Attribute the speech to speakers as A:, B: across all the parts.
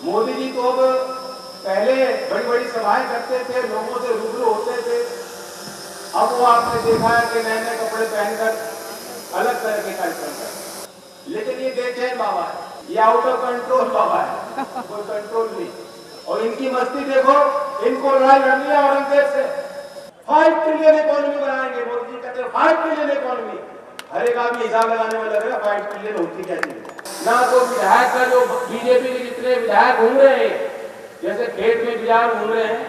A: मोदी जी तो अब पहले बड़ी बड़ी सभाएं करते थे, लोगों से रूबरू होते थे। अब वो आपने देखा है कि नए नए कपड़े पहनकर अलग तरह के कार्यक्रम करते। लेकिन ये बेचैन बाबा है, ये आउट ऑफ कंट्रोल बाबा है, कोई कंट्रोल नहीं। और इनकी मस्ती देखो, इनको लड़ाई लड़नी है औरंगजेब से। 5 ट्रिलियन इकोनॉमी बनाएंगे, मोदी जी कहते हैं 5 ट्रिलियन इकोनॉमी। हर एक आदमी हिसाब लगाने में लगेगा 5 ट्रिलियन होती क्या चीज ना। तो विधायक का जो बीजेपी के जितने विधायक घूम रहे हैं, जैसे खेत में बिजार घूम रहे हैं,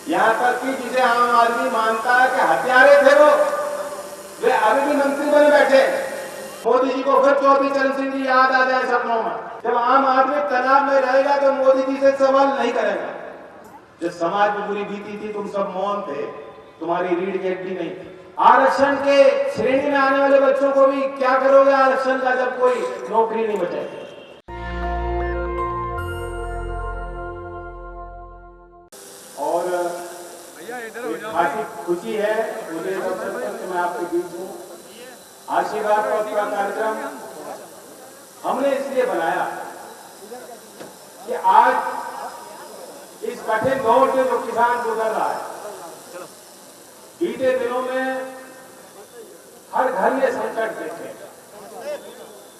A: यहाँ तक कि जिसे आम आदमी मानता है कि हत्यारे थे वो, वे अभी भी मंत्री बने बैठे। मोदी जी को फिर चौधरी चरण सिंह जी याद आ जाए सपनों में। जब आम आदमी तनाव में रहेगा तो मोदी जी से सवाल नहीं करेगा। जब समाज में बुरी बीती थी, तुम सब मौन थे, तुम्हारी रीढ़ की हड्डी नहीं थी। आरक्षण के श्रेणी में आने वाले बच्चों को भी क्या करोगे आरक्षण का, जब कोई नौकरी नहीं बचेगी। और खासी खुशी है मुझे इस अवसर पर कि मैं आपके बीच हूँ। आशीर्वाद का कार्यक्रम हमने इसलिए बनाया कि आज इस कठिन दौर से जो किसान गुजर रहा है, बीते दिनों में हर घर में संकट देखे,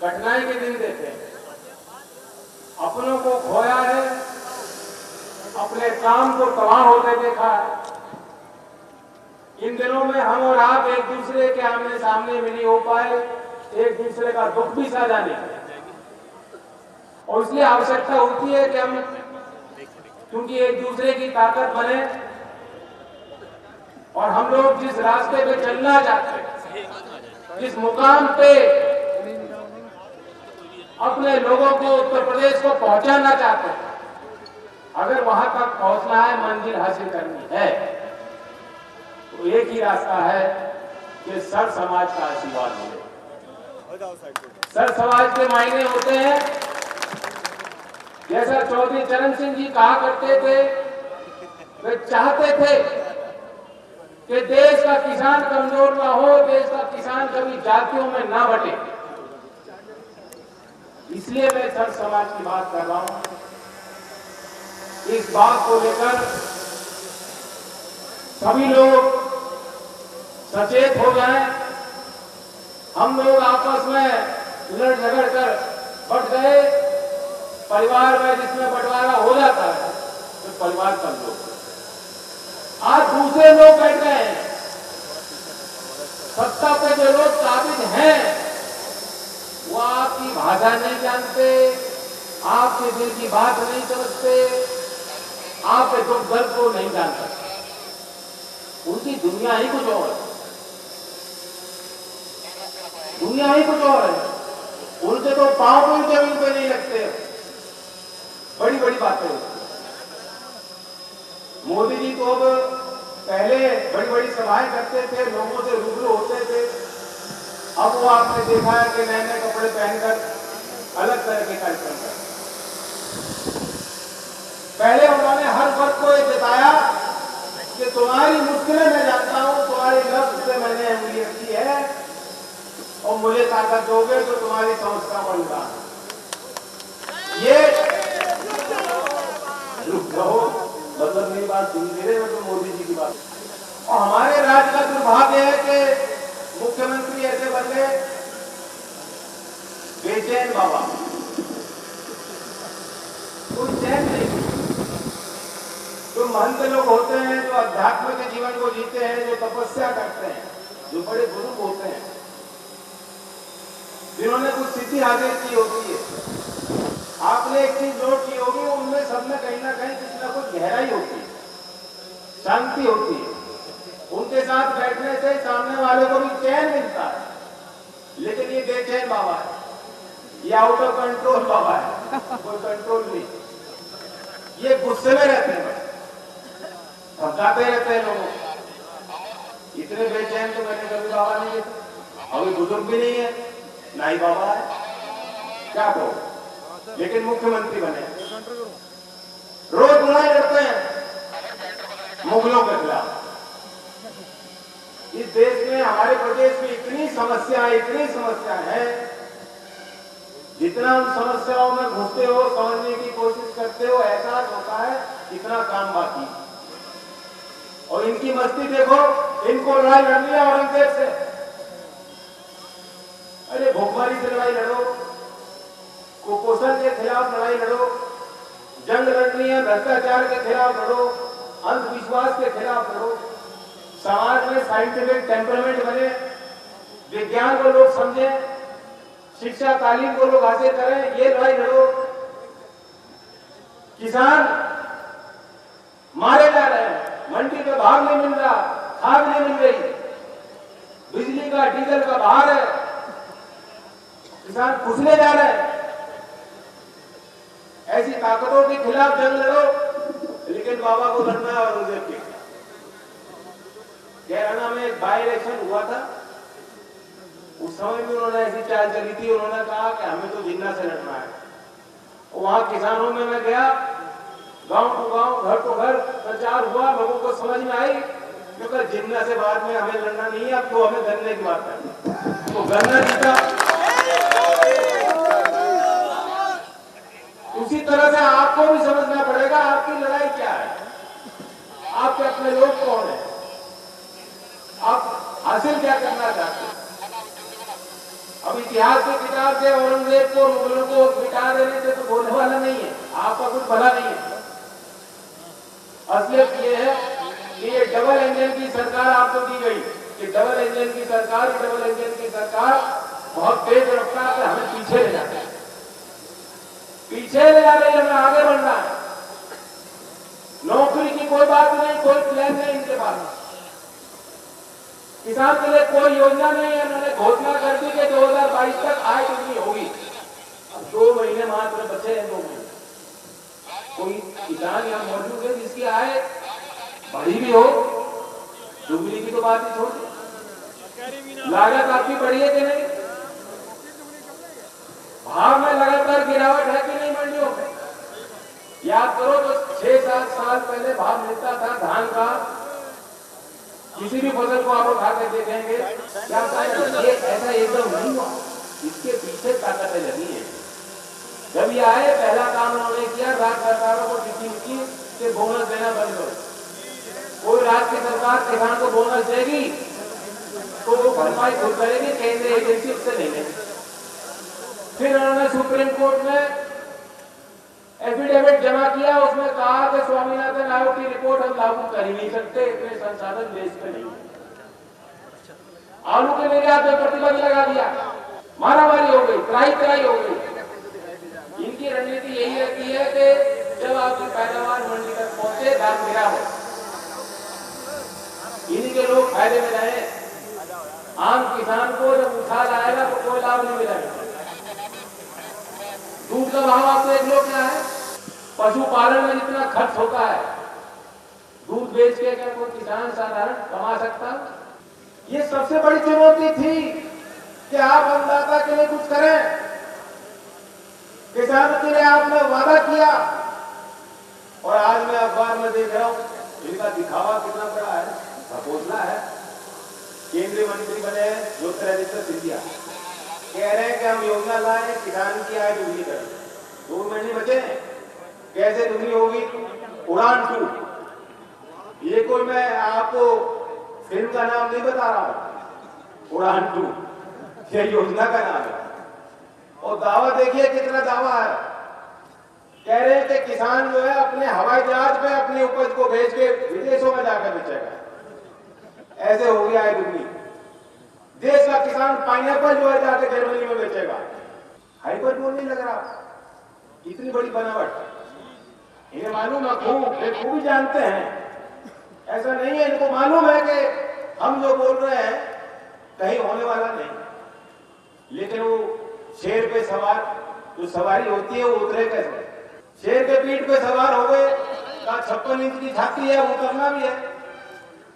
A: कठिनाई के दिन देखे, अपनों को खोया है, अपने काम को तबाह होते देखा है। इन दिनों में हम और आप एक दूसरे के आमने सामने भी नहीं हो पाए, एक दूसरे का दुख भी साझा नहीं किया। और इसलिए आवश्यकता होती है कि हम, क्योंकि एक दूसरे की ताकत बने, और हम लोग जिस रास्ते पे चलना चाहते हैं, जिस मुकाम पे अपने लोगों को, उत्तर प्रदेश को पहुंचाना चाहते हैं, अगर वहां तक पहुंचना है, मंजिल हासिल करनी है, तो एक ही रास्ता है कि सर समाज का आशीर्वाद मिले। सर समाज के मायने होते हैं, जैसा चौधरी चरण सिंह जी कहा करते थे, वे चाहते थे कि देश का किसान कमजोर ना हो, देश का किसान कभी जातियों में ना बटे। इसलिए मैं सर समाज की बात कर रहा हूं। इस बात को लेकर सभी लोग सचेत हो जाएं। हम लोग आपस में लड़ झगड़ कर बढ़ गए, परिवार में जिसमें बंटवारा हो जाता है तो परिवार कमजोर। आज दूसरे लोग बैठ गए हैं, सत्ता पे जो लोग काबिज हैं, वो आपकी भाषा नहीं जानते, आपके दिल की बात नहीं समझते, आपके दुख दर्द को नहीं जान सकते। उनकी दुनिया ही कुछ और है, दुनिया ही कुछ और है। उनके तो पांव भी जमीन पे नहीं लगते, बड़ी बड़ी बातें होती। मोदी जी तो अब पहले बड़ी बड़ी सभाएं करते थे, लोगों से रूबरू होते थे। अब वो आपने देखा है कि नए नए कपड़े पहनकर अलग तरह के कार्यक्रम करते। पहले उन्होंने हर वर्ग को ये बताया कि तुम्हारी मुश्किलें मैं जानता हूं, तुम्हारे लफ्ज से मैंने उंगली रखी है, और मुझे ताकत दोगे तो तुम्हारी समस्या बढ़ेगा। ये मतलब मेरी बात सुन रहे हो तो मोदी जी की बात। और हमारे राज्य का दुर्भाग्य है कि मुख्यमंत्री ऐसे बन गए बेचैन बाबा, कोई चैन नहीं। जो महंत लोग होते हैं, जो अध्यात्म के जीवन को जीते हैं, जो तपस्या करते हैं, जो बड़े बुजुर्ग होते हैं, जिन्होंने कुछ सिद्धि हासिल की होती है, आपने एक चीज नोट की होगी, उनमें सब में कहीं ना कहीं कुछ ना कुछ गहराई होती है, शांति होती है। उनके साथ बैठने से सामने वाले को भी चैन मिलता है। लेकिन ये बेचैन बाबा है, ये आउट ऑफ कंट्रोल बाबा है, कोई कंट्रोल नहीं। ये गुस्से में रहते हैं, धमकाते रहते हैं लोगों को। इतने बेचैन तो मैंने कभी बाबा नहीं देखे। अभी बुजुर्ग भी नहीं है, ना ही बाबा है, क्या कहो। लेकिन मुख्यमंत्री बने, रोज लड़ाई लड़ते हैं मुगलों के खिलाफ। इस देश में, हमारे प्रदेश में इतनी समस्या है, जितना उन समस्याओं में घुसते हो, समझने की कोशिश करते कितना काम बाकी। और इनकी मस्ती देखो, इनको लड़ाई लड़नी है औरंगजेब से। अरे भूखमरी से लड़ाई लड़ो, कुपोषण के खिलाफ लड़ाई लड़ो, जंग लड़नी है भ्रष्टाचार के खिलाफ लड़ो, अंधविश्वास के खिलाफ लड़ो, समाज में साइंटिफिक टेम्परमेंट बने, विज्ञान को लोग समझें, शिक्षा तालीम को लोग हासिल करें, ये लड़ाई लड़ो। किसान मारे जा रहे हैं, मंडी में भाव नहीं मिल रहा, खाद नहीं मिल रही, बिजली का डीजल का भार है, किसान घुसने जा रहे हैं। ऐसी ताकतों के खिलाफ जंग लड़ो, लेकिन बाबा को लड़ना है औरंगजेब के। कैराना में एक बाई इलेक्शन हुआ था, उस समय भी उन्होंने ऐसी चाल चली थी। उन्होंने कहा कि हमें तो जिन्ना से लड़ना है। वहां किसानों में मैं गया, गांव टू गांव, घर टू घर प्रचार हुआ, लोगों को समझ में आई क्योंकि जिन्ना से बाद में हमें लड़ना नहीं है, अब तो हमें गन्ने की बात करनी। तो गन्ना जीता। उसी तरह से आपको भी समझना पड़ेगा आपकी लड़ाई क्या है, आपके अपने लोग कौन है, आप हासिल क्या करना चाहते हैं। अब इतिहास की किताब से औरंगजेब को, मुगलों को मिटा देने से तो बोलने वाला नहीं है, आपका कुछ भला नहीं है। असलियत ये है कि ये डबल इंजन की सरकार आपको दी गई, कि डबल इंजन की सरकार बहुत तेज रफ्तार से हमें पीछे ले जाती है, पीछे ले जा रही है, हमें आगे बढ़ना है। नौकरी की कोई बात नहीं, कोई प्लान नहीं इनके पास, किसान के लिए कोई योजना नहीं है। उन्होंने घोषणा कर दी कि 2022 तक आय दुगनी होगी। अब 2 महीने मात्र बचे हैं, 2 महीने। कोई किसान यहाँ मौजूद है जिसकी आय बढ़ी भी हो? दुगनी की तो बात ही छोड़ दो। लागत आपकी बढ़ी है कि नहीं? भाव में लगातार गिरावट है कि नहीं मंडियों में? याद करो तो 6-7 साल पहले भाव मिलता था धान का, किसी भी फसल को आप उठा कर देखेंगे, क्या ये ऐसा एकदम नहीं हुआ, इसके पीछे ताकतें लगी है। जब ये आए, पहला काम उन्होंने किया, राज्य सरकारों को चिट्ठी लिखी कि बोनस देना बंद करो। कोई राज्य की सरकार किसान को बोनस देगी तो वो भरपाई खुद करेगी, केंद्रीय एजेंसी उससे नहीं लेगी। फिर उन्होंने सुप्रीम कोर्ट में एफिडेविट जमा किया, उसमें कहा कि स्वामीनाथन आयोग की रिपोर्ट हम लागू कर ही नहीं सकते, इतने संसाधन देश में नहीं। आलू के निर्यात में प्रतिबंध लगा दिया, मारामारी हो गई, त्राही हो गई। इनकी रणनीति यही रहती है कि जब आपकी पैदावार मंडी तक पहुंचे, दाम गिरा हो, इन्हीं के लोग फायदे में रहे। आम किसान को जब उछाल आएगा तो कोई लाभ नहीं मिलेगा। दूध का भाव आप देख लो क्या है, पशुपालन में जितना खर्च होता है, दूध बेच के क्या कोई किसान साधारण कमा सकता? ये सबसे बड़ी चुनौती थी कि आप अन्नदाता के लिए कुछ करें। किसानों के लिए आपने वादा किया, और आज मैं अखबार में देख रहा हूं इनका दिखावा कितना बड़ा है, घोषणा है। केंद्रीय मंत्री बने हैं ज्योतिरादित्य सिंधिया, कह रहे हैं कि हम योजना लाए, किसान की आय दुगनी करें। 2 महीने बचे हैं, कैसे दुगनी होगी? उड़ान 2। ये कोई मैं आपको फिल्म का नाम नहीं बता रहा हूं, उड़ान 2 ये योजना का नाम है। और दावा देखिए कितना दावा है, कह रहे हैं कि किसान जो है अपने हवाई जहाज पे अपनी उपज को भेज के विदेशों में जाकर बेचेगा, ऐसे हो गया है दुगनी। देश का किसान पाइनएप्पल जो है जाके जर्मनी में बेचेगा। हाइपर बोल नहीं लग रहा, इतनी बड़ी बनावट इन्हें मालूम है, खूब जानते हैं। ऐसा नहीं है, इनको मालूम है कि हम जो बोल रहे हैं कहीं होने वाला नहीं। लेकिन वो शेर पे सवार जो सवारी होती है वो उतरे कैसे? शेर के पीठ पे सवार हो गए, 56 इंच की छाती है, उतरना भी है,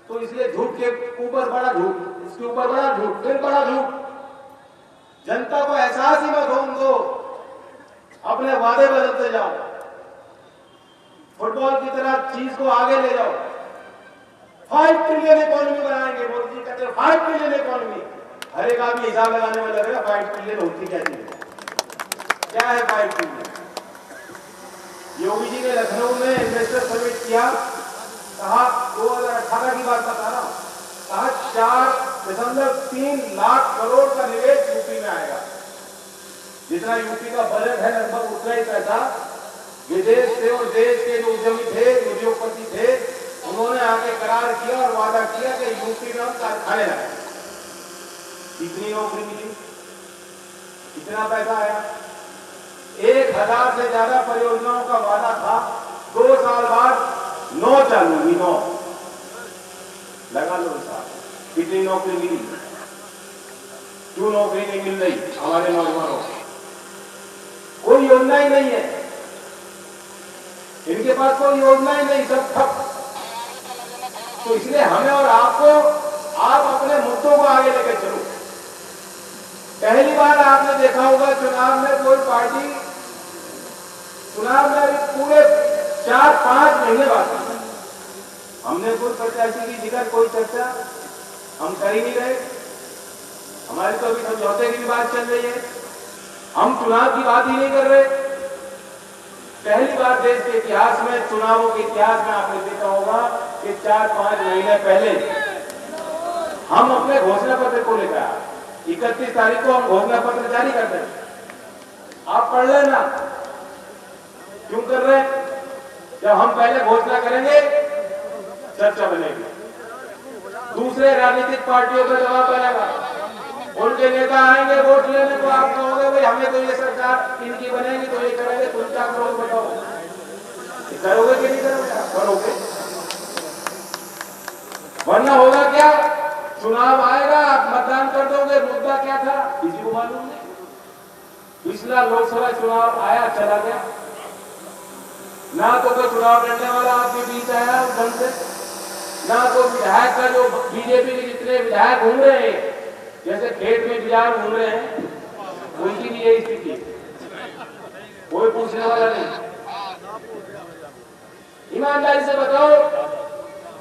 A: तो इसलिए झूठ के ऊपर बड़ा झूठ, इसके ऊपर बड़ा झूठ, फिर बड़ा झूठ। जनता को एहसास ही मत होने दो, अपने वादे बदलते जाओ, फुटबॉल की तरह चीज को आगे ले जाओ। 5 ट्रिलियन इकोनॉमी बनाएंगे, मोदी जी कहते हैं 5 ट्रिलियन इकोनॉमी। हर एक आदमी हिसाब लगाने में लग रहा है 5 ट्रिलियन होती क्या चीज, क्या है 5 ट्रिलियन? योगी जी ने लखनऊ में इन्वेस्टर समिट किया, कहा 2018 की बात बता रहा हूं, कहा 4.3 लाख करोड़ का निवेश यूपी में आएगा। जितना यूपी का बजट है लगभग उतना ही पैसा विदेश से और देश के जो उद्यमी थे, उद्योगपति थे, उन्होंने आके करार किया और वादा किया कि यूपी में हम कारखाने लगाएंगे। कितनी नौकरी मिली, कितना पैसा आया, 1000 से ज्यादा परियोजनाओं का वादा था। 2 साल बाद 9 चालू हुई, 9 लगा लो साहब, कितनी नौकरी मिली। क्यों नौकरी नहीं मिल रही हमारे नौजवानों को? कोई योजना ही नहीं है इनके पास, कोई योजना ही नहीं, सब ठप। तो इसलिए हमें और आपको, आप अपने मुद्दों को आगे लेकर चलो। पहली बार आपने देखा होगा चुनाव में कोई पार्टी, चुनाव में अभी पूरे 4-5 महीने बाद हमने कोई प्रत्याशी की जिक्र, कोई चर्चा हम कर ही नहीं रहे। हमारी तो अभी समझौते की भी बात चल रही है, हम चुनाव की बात ही नहीं कर रहे। पहली बार देश के इतिहास में, चुनावों के इतिहास में आपने देखा होगा कि 4-5 महीने पहले हम अपने घोषणा पत्र को लेकर आए। 31 तारीख को हम घोषणा पत्र जारी कर दें, आप पढ़ लेना। क्यों कर रहे हैं? जब हम पहले घोषणा करेंगे चर्चा बनेगी, दूसरे राजनीतिक पार्टियों का जवाब बनेगा, उनके नेता आएंगे वोट लेने को, आप कहोगे भाई हमें तो ये सरकार इनकी बनेगी तो ये करेंगे, तुम क्या करोगे बताओ? करोगे कि नहीं करोगे? करोगे, वरना होगा क्या? चुनाव आएगा, आप मतदान कर दोगे, मुद्दा क्या था किसी को मालूम नहीं। पिछला लोकसभा चुनाव आया चला गया, ना तो कोई चुनाव लड़ने वाला आपके बीच आया उस ढंग से, ना कोई विधायक का, जो बीजेपी के जितने विधायक घूम रहे हैं जैसे खेत में बिजार घूम रहे हैं, उनकी भी यही स्थिति है, कोई पूछने वाला नहीं। ईमानदारी से बताओ,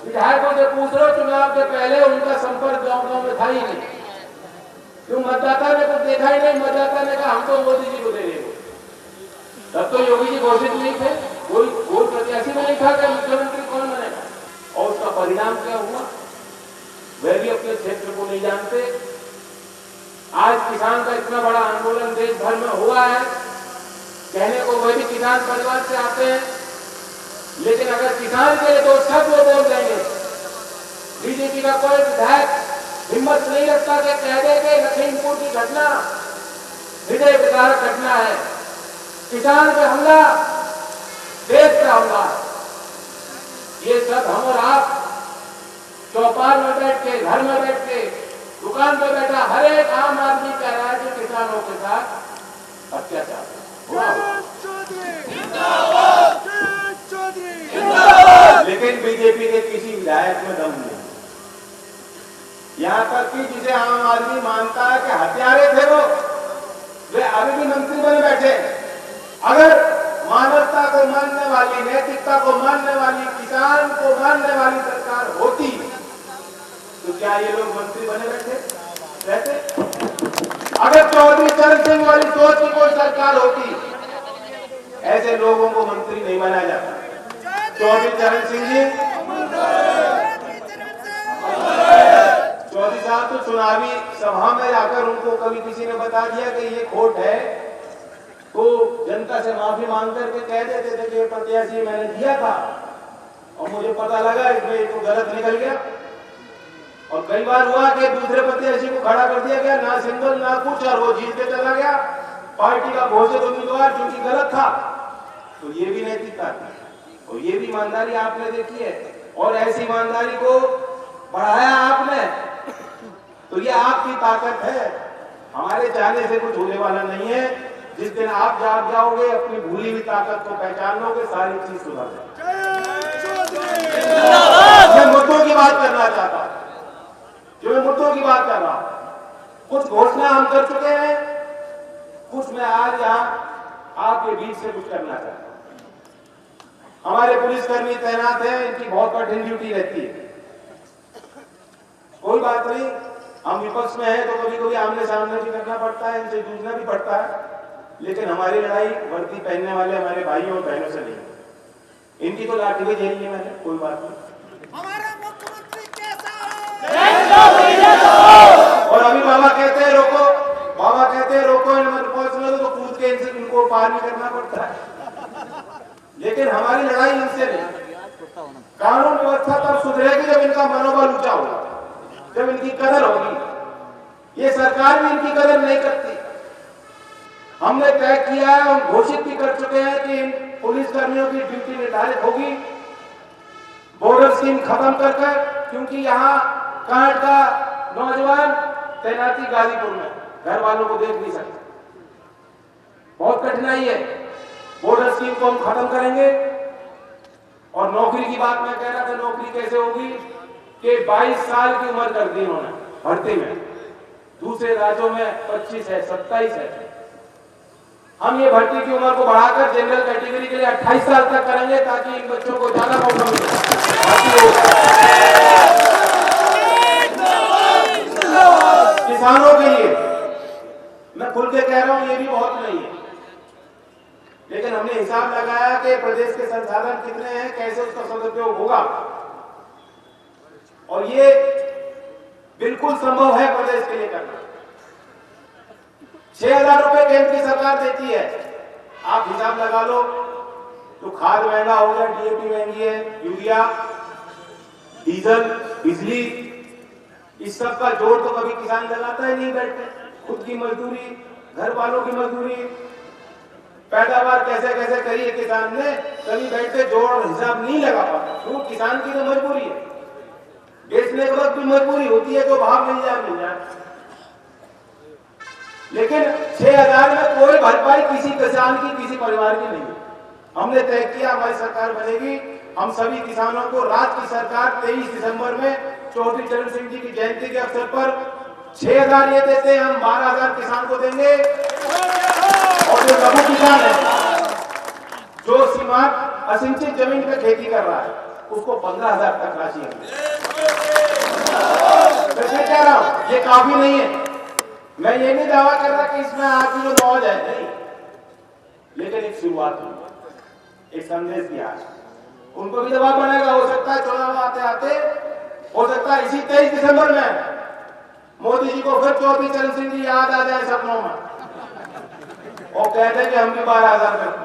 A: विधायकों से पूछ लो, चुनाव से पहले उनका संपर्क गांव-गांव में था ही नहीं। क्यों? मतदाता ने तो देखा ही नहीं। मतदाता ने कहा हम तो मोदी जी को दे देंगे। तब तो योगी जी घोषित नहीं थे, कोई प्रत्याशी में नहीं था कि मुख्यमंत्री कौन बनेगा। और उसका परिणाम क्या हुआ, वह भी अपने क्षेत्र को नहीं जानते। आज किसान का इतना बड़ा आंदोलन देश भर में हुआ है, कहने को वह भी किसान परिवार से आते हैं, लेकिन अगर किसान के लिए दो शब्द वो बोल देंगे, बीजेपी का कोई विधायक हिम्मत नहीं रखता कि कह दे कि लखीमपुर की घटना हृदय विदारक घटना है, किसान पे हमला, देश पे हमला। ये सब हम और आप चौपाल में बैठ के, घर में बैठ के, दुकान पे बैठा हर एक आम आदमी कह रहा है कि किसानों के साथ अत्याचार हुआ। लेकिन बीजेपी के किसी विधायक में दम नहीं। यहां तक कि जिसे आम आदमी मानता है कि हत्यारे थे वो, वे अभी भी मंत्री बने बैठे। अगर मानवता को मानने वाली, नैतिकता को मानने वाली, किसान को मानने वाली सरकार होती तो क्या ये लोग मंत्री बने रहते? अगर चौधरी चरण सिंह वाली सोच की कोई सरकार होती, ऐसे लोगों को मंत्री नहीं बनाया जाता। चौधरी चरण सिंह जी, चौधरी साहब तो चुनावी सभा में जाकर उनको कभी किसी ने बता दिया कि ये खोट है, तो जनता से माफी मांग करके कह देते थे कि ये प्रत्याशी मैंने दिया था और मुझे पता लगा इसमें तो गलत निकल गया। और कई बार हुआ कि दूसरे प्रत्याशी को खड़ा कर दिया गया, ना सिंबल ना कुछ, और वो जीत के चला गया, पार्टी का घोषित उम्मीदवार क्योंकि गलत था। तो ये भी नैतिकता थी और ये भी ईमानदारी आपने देखी है, और ऐसी ईमानदारी को बढ़ाया आपने, तो ये आपकी ताकत है। हमारे चाहने से कुछ होने वाला नहीं है। जिस दिन आप जाग जाओगे, अपनी भूली हुई ताकत को पहचान लोगे, सारी चीज सुधर जाएगी। मैं मुद्दों की बात करना चाहता हूं, जो मैं मुद्दों की बात कर रहा हूं। कुछ घोषणा हम कर चुके हैं, कुछ मैं आज यहां आपके बीच से कुछ करना चाहता हूं। हमारे पुलिसकर्मी तैनात हैं, इनकी बहुत कठिन ड्यूटी रहती है। कोई बात नहीं, हम विपक्ष में हैं तो कभी कभी आमने सामने भी करना पड़ता है, इनसे जूझना भी पड़ता है, लेकिन हमारी लड़ाई वर्दी पहनने वाले हमारे भाइयों और बहनों से नहीं। इनकी तो लाठी भी झेली है मैंने, कोई बात नहीं।
B: हमारा मुख्यमंत्री कैसा
A: और अभी बाबा कहते हैं रोको, बाबा कहते हैं रोको तो कूद के इनसे इनको पार नहीं करना पड़ता है। लेकिन हमारी लड़ाई इनसे नहीं। कानून व्यवस्था तब सुधरेगी जब इनका मनोबल ऊंचा होगा, जब इनकी कदर होगी। ये सरकार भी इनकी कदर नहीं करती। हमने तय किया है, हम घोषित भी कर चुके हैं कि इन पुलिस कर्मियों की ड्यूटी निर्धारित होगी बॉर्डर स्कीम खत्म कर, क्योंकि यहाँ कांड का नौजवान तैनाती गाजीपुर में, घर वालों को देख नहीं सकते, बहुत कठिनाई है। बॉर्डर स्कीम को हम खत्म करेंगे। और नौकरी की बात मैं कह रहा था, नौकरी कैसे होगी कि 22 साल की उम्र कर दी उन्होंने भर्ती में, दूसरे राज्यों में 25 है, 27 है। हम ये भर्ती की उम्र को बढ़ाकर जनरल कैटेगरी के लिए 28 साल तक करेंगे, ताकि इन बच्चों को ज्यादा मौका मिले। किसानों के लिए मैं खुल के कह रहा हूं, ये भी बहुत नहीं है, लेकिन हमने हिसाब लगाया कि प्रदेश के संसाधन कितने हैं, कैसे उसका सदुपयोग होगा, और ये बिल्कुल संभव है प्रदेश के लिए करना। 6,000 रुपए केंद्र की सरकार देती है, आप हिसाब लगा लो। तो खाद महंगा हो गया, डीएपी महंगी है, यूरिया, डीजल, बिजली, इस सब का जोड़ तो कभी किसान लगाता ही नहीं बैठते। खुद की मजदूरी, घर वालों की मजदूरी, पैदावार कैसे कैसे करी है किसान ने, कभी बैठे जोड़ और हिसाब नहीं लगा पाता। क्यों? किसान की तो मजबूरी है, बेचने के वक्त भी मजबूरी होती है, जो भाव मिल जाए। लेकिन 6,000 में कोई भरपाई किसी किसान की, किसी परिवार की नहीं है। हमने तय किया, हमारी सरकार बनेगी, हम सभी किसानों को राज्य की सरकार 23 दिसंबर में चौधरी चरण सिंह जी की जयंती के अवसर पर 6,000 ये देते हैं, हम 12,000 किसान को देंगे। और जो लघु किसान है, जो सीमांत असिंचित जमीन पे खेती कर रहा है, उसको 15,000 तक राशि है। मैं कह रहा हूं, ये काफी नहीं है। मैं ये नहीं दावा कर रहा कि इसमें आपकी जो मौज है, नहीं, लेकिन एक शुरुआत हुई, एक संदेश दिया। उनको भी दबाव बनेगा, हो सकता है चुनाव आते आते, हो सकता है इसी 23 दिसंबर में मोदी जी को फिर चौधरी चरण सिंह जी याद आ जाए सपनों में, और कहते हैं कि हम भी 12,000 करते।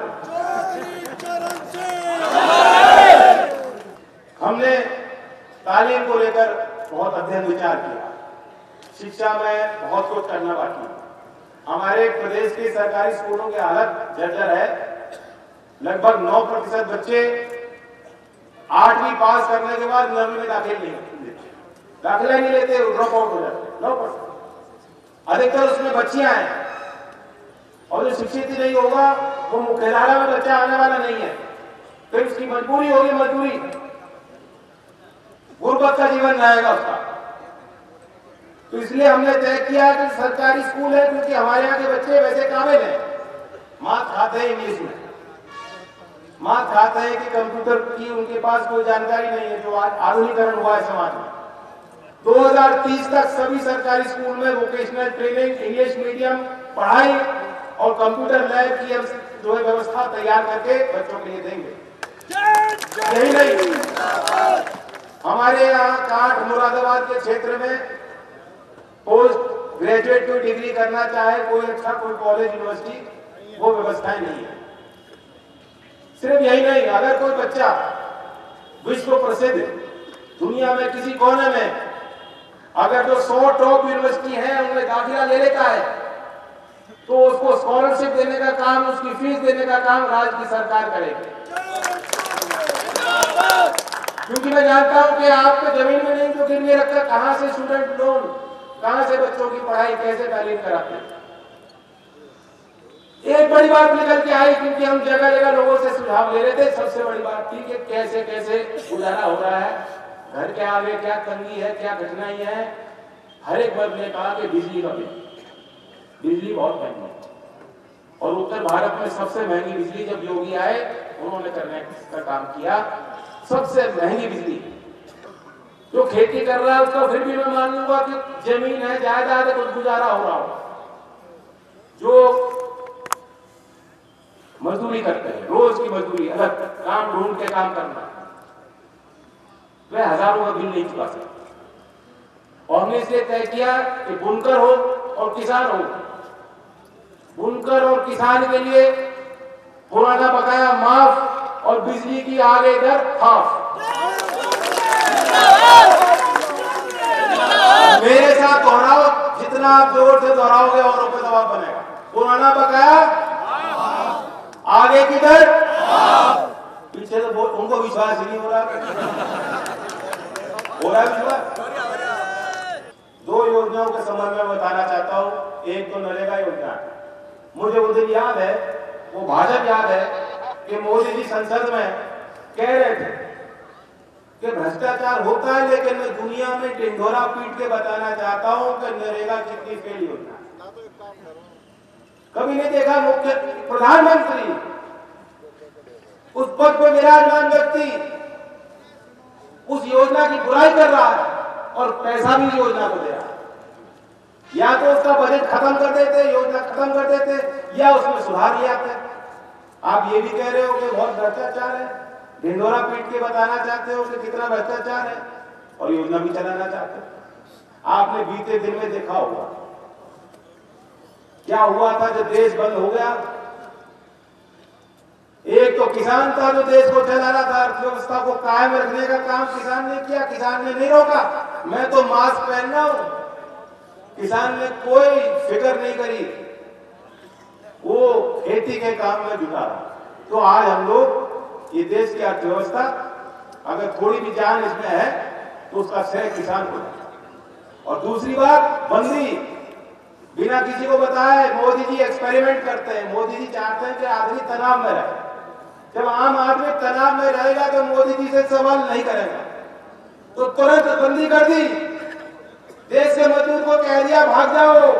A: हमने तालीम को लेकर बहुत अध्ययन विचार किया, शिक्षा में बहुत कुछ करना बाकी है। हमारे प्रदेश के सरकारी स्कूलों की हालत जर्जर है। लगभग 9% बच्चे 8वीं पास करने के बाद 9वीं में दाखिला नहीं लेते, ड्रॉप आउट हो जाते। 9%, अधिकतर उसमें बच्चियां हैं, और जो शिक्षित ही नहीं होगा वो मुख्यधारा में बच्चा आने वाला नहीं है। फिर उसकी मजबूरी होगी, मजदूरी, गुर्बत का जीवन रहेगा उसका। तो इसलिए हमने तय किया कि सरकारी स्कूल है, क्योंकि हमारे यहाँ के बच्चे वैसे काबिल हैं, मात खाते हैं इंग्लिश में, मात खाते हैं कि कंप्यूटर की उनके पास कोई जानकारी नहीं है, जो आज आधुनिकीकरण हुआ है समाज में। 2030 तक सभी सरकारी स्कूल में वोकेशनल ट्रेनिंग, इंग्लिश मीडियम पढ़ाई और कंप्यूटर लैब की जो है व्यवस्था तैयार करके बच्चों के लिए देंगे। यही नहीं, हमारे यहाँ कांठ मुरादाबाद के क्षेत्र में पोस्ट ग्रेजुएट की डिग्री करना चाहे कोई अच्छा कोई कॉलेज यूनिवर्सिटी, वो व्यवस्थाएं नहीं है। सिर्फ यही नहीं, अगर कोई बच्चा विश्व प्रसिद्ध दुनिया में किसी कोने में अगर जो 100 टॉप यूनिवर्सिटी है उनमें दाखिला ले लेता है, तो उसको स्कॉलरशिप देने का काम, उसकी फीस देने का काम राज्य की सरकार करेगी। क्योंकि मैं जानता हूं कि आपको जमीन में नहीं तो गिरवी रखकर कहां से स्टूडेंट लोन, कहां से बच्चों की पढ़ाई, कैसे तालीम कराते हैं। एक बड़ी बात निकल के आई, क्योंकि हम जगह जगह लोगों से सुझाव ले रहे थे। सबसे बड़ी बात थी कि कैसे कैसे गुजारा हो रहा है, घर के आगे क्या तंगी है, क्या कठिनाई है। हर एक वर्ग ने कहा कि बिजली का बिल, बिजली बहुत महंगी है, और उत्तर भारत में सबसे महंगी बिजली जब योगी आए उन्होंने करने का काम किया। सबसे महंगी बिजली, जो खेती कर रहा है उसका फिर भी मैं मान लूंगा कि जमीन है, जायदाद है, कुछ गुजारा हो रहा हो। जो मजदूरी करते हैं, रोज की मजदूरी, अलग काम ढूंढ के काम करना, वे हजारों का बिल नहीं चुका सकते। और हमने इसलिए तय किया कि बुनकर हो और किसान हो, बुनकर और किसान के लिए पुराना बकाया माफ और बिजली की आगे दर हाफ। मेरे साथ दोहराओ, जितना आप जोर से दोहराओगे और ऊपर दबाव बनेगा। पुराना बकाया, आगे की दर, पीछे तो उनको विश्वास ही नहीं हो रहा विश्वास। दो योजनाओं के संबंध में बताना चाहता हूं। एक तो नरेगा योजना, मुझे वो दिन याद है, वो भाजपा याद है कि मोदी जी संसद में कह रहे थे कि भ्रष्टाचार होता है, लेकिन मैं दुनिया में ढिंढोरा पीट के बताना चाहता हूं कि नरेगा कितनी फेल योजना। कभी नहीं देखा मुख्य प्रधानमंत्री, उस पद पर विराजमान व्यक्ति उस योजना की बुराई कर रहा है और पैसा भी योजना को दे रहा है। या तो उसका बजट खत्म कर देते, योजना खत्म कर देते, या उसमें सुधार ले आते। आप ये भी कह रहे हो कि बहुत भ्रष्टाचार है, ढिंढोरा पीट के बताना चाहते हो कि कितना भ्रष्टाचार है, और योजना भी चलाना चाहते हो। आपने बीते दिन में देखा होगा क्या हुआ था जब देश बंद हो गया। एक तो किसान था जो देश को चला रहा था, अर्थव्यवस्था को कायम रखने का काम किसान ने किया, किसान ने नहीं रोका, मैं तो मास्क पहन रहा हूं, किसान ने कोई फिक्र नहीं करी, वो खेती के काम में जुटा। तो आज हम लोग ये देश की अर्थव्यवस्था, अगर थोड़ी भी जान इसमें है तो उसका श्रेय किसान को है। और दूसरी बात, बंदी बिना किसी को बताए मोदी जी एक्सपेरिमेंट करते हैं। मोदी जी चाहते हैं कि आदमी तनाव में रहे। जब आम आदमी तनाव में रहेगा तो मोदी जी से सवाल नहीं करेगा, तो तुरंत बंदी कर दी। देश के मजदूर को कह दिया भाग जाओ,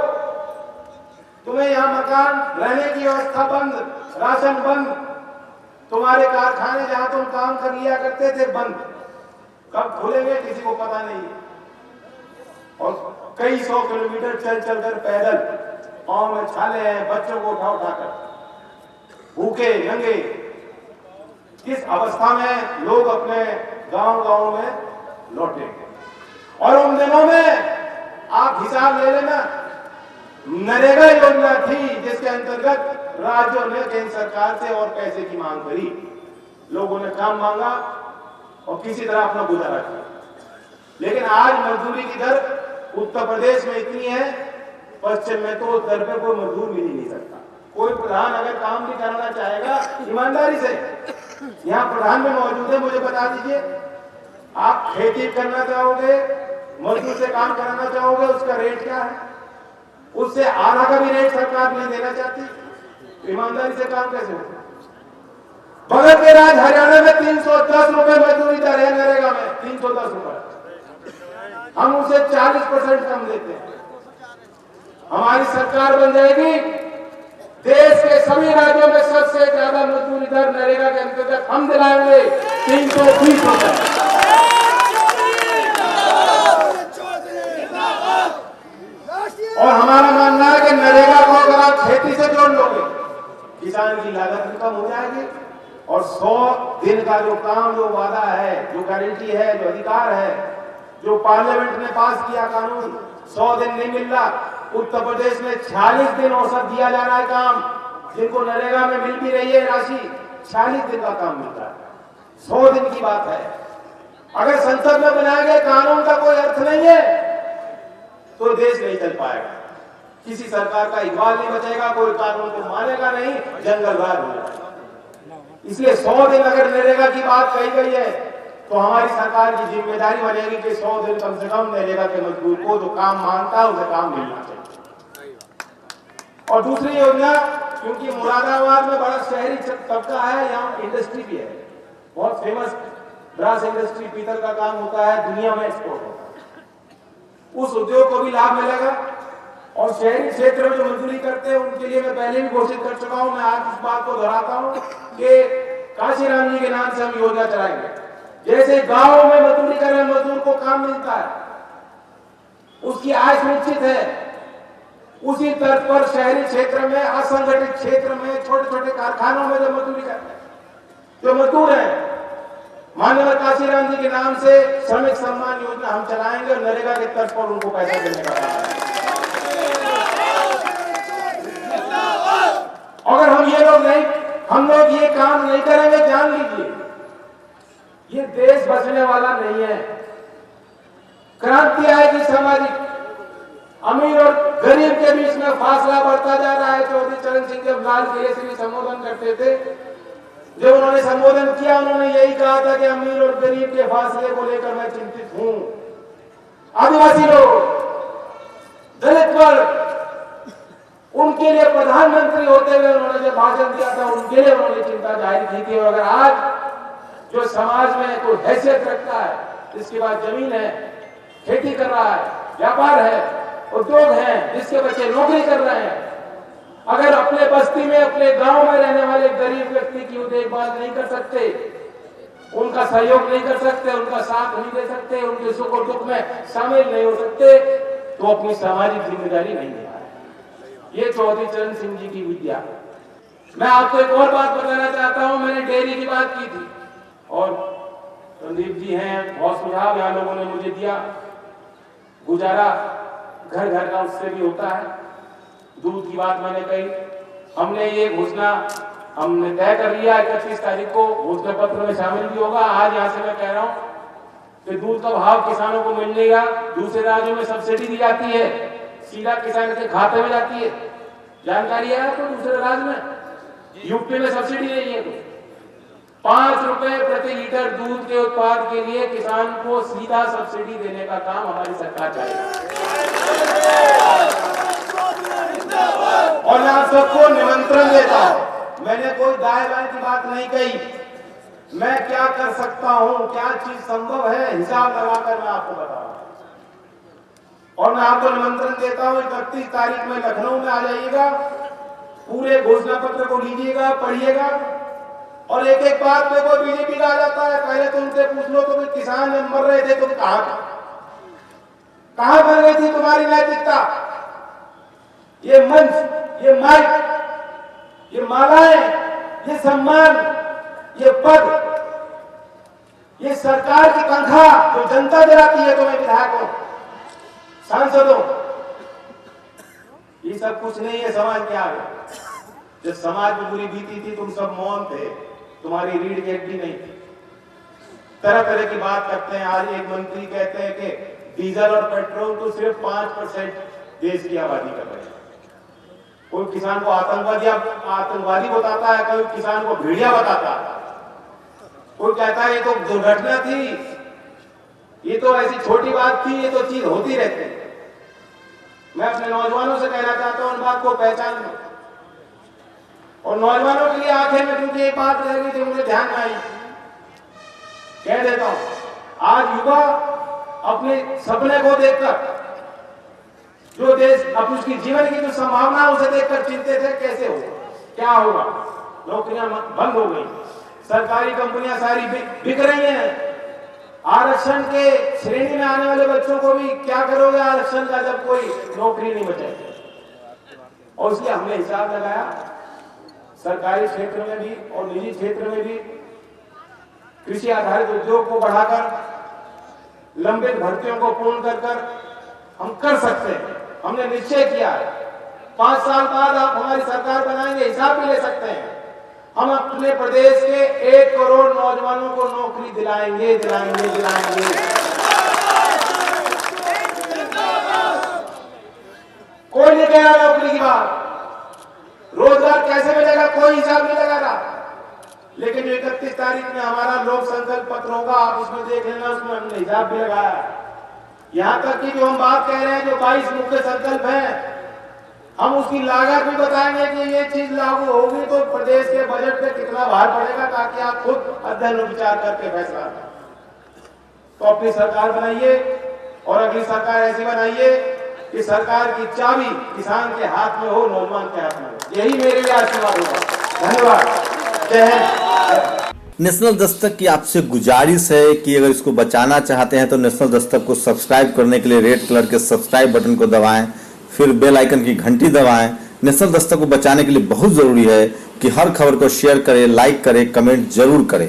A: तुम्हें यहाँ मकान, रहने की व्यवस्था बंद, राशन बंद, तुम्हारे कारखाने जहां तुम काम कर लिया करते थे बंद, कब खुलेंगे किसी को पता नहीं है। और कई 100 किलोमीटर चल चलकर पैदल, पांव में छाले हैं, बच्चों को उठा उठाकर, भूखे नंगे, किस अवस्था में लोग अपने गांव में लौटे। और उन दिनों में आप हिसाब ले लेना, नरेगा योजना थी जिसके अंतर्गत राज्यों ने केंद्र सरकार से और पैसे की मांग करी, लोगों ने काम मांगा और किसी तरह अपना गुजारा किया। लेकिन आज मजदूरी की दर उत्तर प्रदेश में इतनी है, पश्चिम में तो उस दर पे कोई मजदूर मिल ही नहीं सकता। कोई प्रधान अगर काम भी करना चाहेगा ईमानदारी से, यहाँ प्रधान भी मौजूद है, मुझे बता दीजिए, आप खेती करना चाहोगे, मजदूर से काम कराना चाहोगे, उसका रेट क्या है? उससे आधा का भी रेट सरकार नहीं देना चाहती। ईमानदारी से काम कैसे होगा? बगल के राज्य हरियाणा में 310 रुपए मजदूरी दर है, नरेगा में 310 रुपए, हम उसे 40% कम देते हैं। हमारी सरकार बन जाएगी, देश के सभी राज्यों में सबसे ज्यादा मजदूरी दर नरेगा के अंतर्गत हम दिलाएंगे 320 रुपए। और हमारा मानना है कि नरेगा को अगर आप खेती से जोड़ लोगे, किसान की लागत भी कम हो जाएगी और 100 दिन का जो काम, जो वादा है, जो गारंटी है, जो अधिकार है, जो पार्लियामेंट ने पास किया कानून, 100 दिन नहीं मिल रहा। उत्तर प्रदेश में 46 दिन औसत दिया जा रहा है काम, जिनको नरेगा में मिल भी रही है राशि, 46 दिन का काम मिल रहा है। 100 दिन की बात है। अगर संसद में बनाए गए कानून का कोई अर्थ नहीं है तो देश नहीं चल पाएगा, किसी सरकार का इकबाल नहीं बचेगा, कोई कानून को मानेगा नहीं, जंगल राज हो जाएगा। इसलिए 100 दिन अगर नरेगा की बात कही गई है तो हमारी सरकार की जिम्मेदारी बनेगी कि 100 दिन कम से कम नरेगा के मजदूर को जो काम मांगता है उसे काम मिलना चाहिए। और दूसरी योजना, क्योंकि मुरादाबाद में बड़ा शहरी तबका है, यहाँ इंडस्ट्री भी है, बहुत फेमस ब्रास इंडस्ट्री, पीतल का काम होता है, दुनिया में एक्सपोर्ट होता है, उस उद्योग को भी लाभ मिलेगा। और शहरी क्षेत्र में जो मजदूरी करते हैं उनके लिए मैं पहले भी घोषित कर चुका हूं, मैं आज इस बात को दोहराता हूं कि काशीराम जी के नाम से हम योजना चलाएंगे। जैसे गांव में मजदूरी कर रहे मजदूर को काम मिलता है, उसकी आय सुनिश्चित है, उसी तर्ज पर शहरी क्षेत्र में, असंगठित क्षेत्र में, छोटे छोटे कारखानों में जो मजदूरी करते हैं, जो मजदूर हैं, माननीय काशीराम जी के नाम से श्रमिक सम्मान योजना हम चलाएंगे और नरेगा के तर्ज पर उनको पैसा देने का काम है। अगर हम लोग ये काम नहीं करेंगे, जान लीजिए ये देश बचने वाला नहीं है। क्रांति आएगी सामाजिक, अमीर और गरीब के बीच में फासला बढ़ता जा रहा है। चौधरी चरण सिंह जब लाल किले से भी संबोधन करते थे, जब उन्होंने संबोधन किया, उन्होंने यही कहा था कि अमीर और गरीब के फासले को लेकर मैं चिंतित हूं। आदिवासी लोग, दलित वर्ग, उनके लिए प्रधानमंत्री होते हुए उन्होंने जब भाषण दिया था, उनके लिए उन्होंने चिंता जाहिर की थी। और अगर आज जो समाज में कोई हैसियत रखता है, जिसके पास जमीन है, खेती कर रहा है, व्यापार है, उद्योग है, जिसके बच्चे नौकरी कर रहे हैं, अगर अपने बस्ती में, अपने गांव में रहने वाले गरीब व्यक्ति की वो देखभाल नहीं कर सकते, उनका सहयोग नहीं कर सकते, उनका साथ नहीं दे सकते, उनके सुख और दुख में शामिल नहीं हो सकते, तो अपनी सामाजिक जिम्मेदारी नहीं निभा रहे। ये चौधरी चरण सिंह जी की विद्या। मैं आपको एक और बात बताना चाहता हूं। मैंने डेयरी की बात की थी और संदीप जी हैं, बहुत सुझाव यहाँ लोगों ने मुझे दिया। गुजारा घर घर का उससे भी होता है। दूध की बात मैंने कही, हमने ये घोषणा हमने तय कर लिया 31 तारीख को, घोषणा पत्र में शामिल भी होगा। आज यहाँ से मैं कह रहा हूँ कि दूध का भाव किसानों को मिलेगा। दूसरे राज्यों में सब्सिडी दी जाती है, सीधा किसान के खाते में जाती है। जानकारी है आपको? दूसरे राज्य में, यूपी में सब्सिडी नहीं है। 5 रुपए प्रति लीटर दूध के उत्पाद के लिए किसान को सीधा सब्सिडी देने का काम हमारी सरकार करेगी। और मैं आप सबको निमंत्रण देता हूं, मैंने कोई दाएं बाएं की बात नहीं कही। मैं क्या कर सकता हूं, क्या चीज संभव है, हिसाब लगाकर मैं आपको बता रहा हूं। और मैं आपको निमंत्रण देता हूं, 31 तारीख में लखनऊ में आ जाइएगा, पूरे घोषणा पत्र को लीजिएगा, पढ़िएगा। और एक एक बात पे कोई बीजेपी का आ जाता है, पहले तो उनसे पूछ लो तो किसान जब मर रहे थे तुम कहां मर गई थी तुम्हारी नैतिकता? ये मंच, ये माइक, ये मालाएं, ये सम्मान, ये पद, ये सरकार की तनख्वाह जो जनता दिलाती है तुम्हें, विधायकों, सांसदों, ये सब कुछ नहीं है समाज के आगे। जब समाज में बुरी बीती थी तुम सब मौन थे, तुम्हारी रीढ़ की हड्डी नहीं थी। तरह तरह की बात करते हैं। आज एक मंत्री कहते हैं कि डीजल और पेट्रोल तो सिर्फ 5% देश की आबादी कर रहे हैं। कोई किसान को आतंकवादी बताता है, कोई किसान को भेड़िया बताता है, कोई कहता है ये तो दुर्घटना थी, ये तो ऐसी छोटी बात थी, ये तो चीज होती रहती है। मैं अपने नौजवानों से कहना चाहता हूं, उन बात को पहचान लो। और नौजवानों के लिए आंखें में क्योंकि एक बात रह गई थी, मुझे ध्यान में आई, कह देता हूं। आज युवा अपने सपने को देखकर, जो देश अब उसकी जीवन की जो संभावना उसे देखकर चिंतित है, कैसे होगा, क्या होगा। नौकरियां बंद हो गई, सरकारी कंपनियां सारी बिक रही हैं। आरक्षण के श्रेणी में आने वाले बच्चों को भी क्या करोगे आरक्षण का, जब कोई नौकरी नहीं बचेगी। और इसलिए हमने हिसाब लगाया, सरकारी क्षेत्र में भी और निजी क्षेत्र में भी कृषि आधारित उद्योग को बढ़ाकर, लंबित भर्तियों को पूर्ण कर हम कर सकते हैं। हमने निश्चय किया है 5 साल बाद आप हमारी सरकार बनाएंगे, हिसाब भी ले सकते हैं। हम अपने प्रदेश के 1 करोड़ नौजवानों को नौकरी दिलाएंगे। कोई नहीं कह रहा नौकरी की बात, रोजगार कैसे मिलेगा कोई हिसाब नहीं लगा रहा। लेकिन जो 31 तारीख में हमारा लोक संकल्प पत्र होगा, आप उसमें देख लेना, उसमें हमने हिसाब भी लगाया। यहां तक कि जो हम बात कह रहे हैं, जो 22 मुख्य संकल्प हैं, हम उसकी लागत भी बताएंगे कि ये चीज लागू होगी तो प्रदेश के बजट पे कितना भार पड़ेगा, ताकि आप खुद अध्ययन और विचार करके फैसला करें। तो अपनी सरकार बनाइए और अगली सरकार ऐसी बनाइए कि सरकार की चाबी किसान के हाथ में हो, नौजवान के हाथ में हो। यही मेरे लिए आशीर्वाद होगा। धन्यवाद। जय हिंद।
C: नेशनल दस्तक की आपसे गुजारिश है कि अगर इसको बचाना चाहते हैं तो नेशनल दस्तक को सब्सक्राइब करने के लिए रेड कलर के सब्सक्राइब बटन को दबाएं, फिर बेल आइकन की घंटी दबाएं। नेशनल दस्तक को बचाने के लिए बहुत जरूरी है कि हर खबर को शेयर करें, लाइक करें, कमेंट जरूर करें।